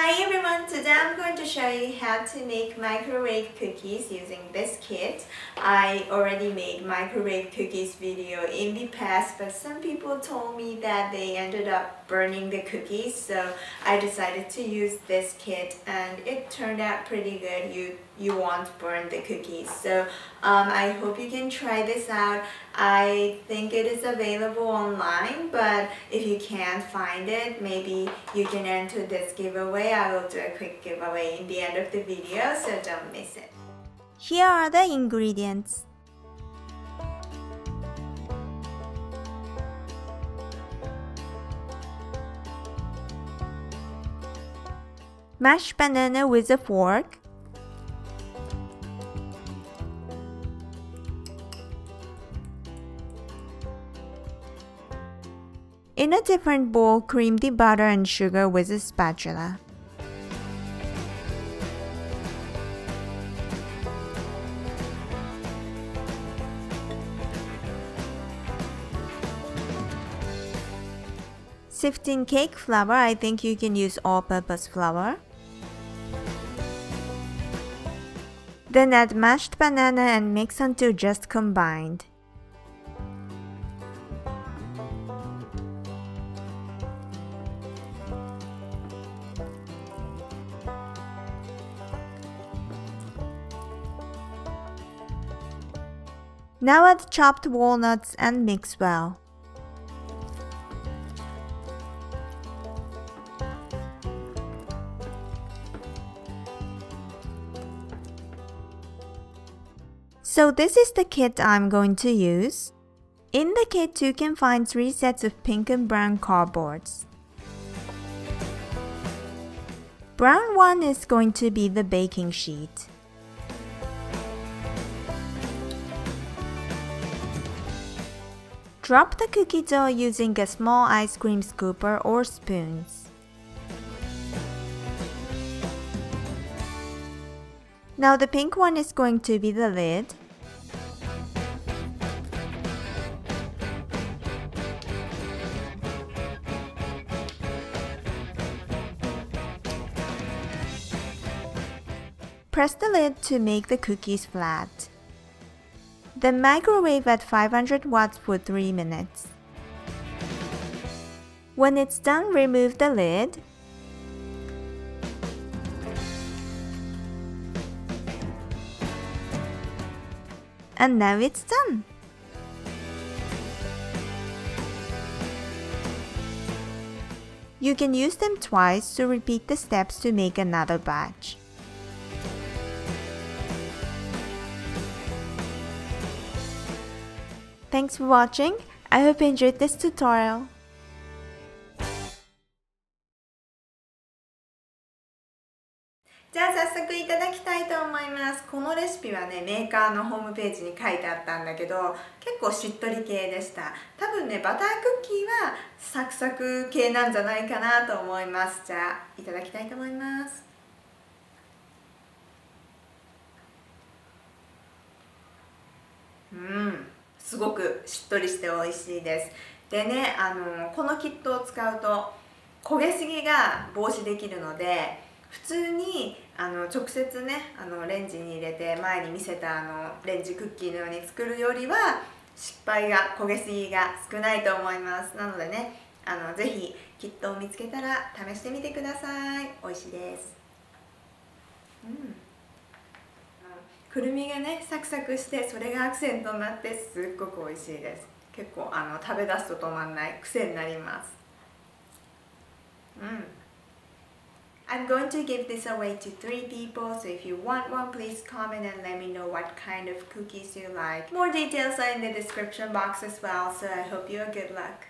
Hi everyone, today I'm going to show you how to make microwave cookies using this kit. I already made microwave cookies video in the past, but some people told me that they ended up burning the cookies, so I decided to use this kit and it turned out pretty good. You won't burn the cookies. So I hope you can try this out. I think it is available online, but if you can't find it, maybe you can enter this giveaway. I will do a quick giveaway in the end of the video, so don't miss it. Here are the ingredients. Mashed banana with a fork, in a different bowl, cream the butter and sugar with a spatula. Sift in cake flour. I think you can use all-purpose flour. Then add mashed banana and mix until just combined. Now add chopped walnuts and mix well. So this is the kit I'm going to use. In the kit you can find 3 sets of pink and brown cardboards. Brown one is going to be the baking sheet. Drop the cookie dough using a small ice cream scooper or spoons. Now the pink one is going to be the lid. Press the lid to make the cookies flat. Then microwave at 500 watts for 3 minutes. When it's done, remove the lid. And now it's done! You can use them twice to repeat the steps to make another batch. Thanks for watching. I hope you enjoyed this tutorial. じゃあ早速いただきたいと思います。このレシピはね、メーカーのホームページに書いてあったんだけど、結構しっとり系でした。多分ね、バタークッキーはサクサク系なんじゃないかなと思います。じゃあいただきたいと思います。すごくしっとりして美味しいです。でね、このキットを使うと焦げすぎが防止できるので、普通に直接ねレンジに入れて前に見せたレンジクッキーのように作るよりは失敗が焦げすぎが少ないと思います。なのでねぜひキットを見つけたら試してみてください。美味しいです。くるみがねサクサクしてそれがアクセントになってすっごく美味しいです。結構食べ出すと止まんない癖になります。I'm going to give this away to 3 people, so if you want one, please comment and let me know what kind of cookies you like. More details are in the description box as well, so I hope you have good luck.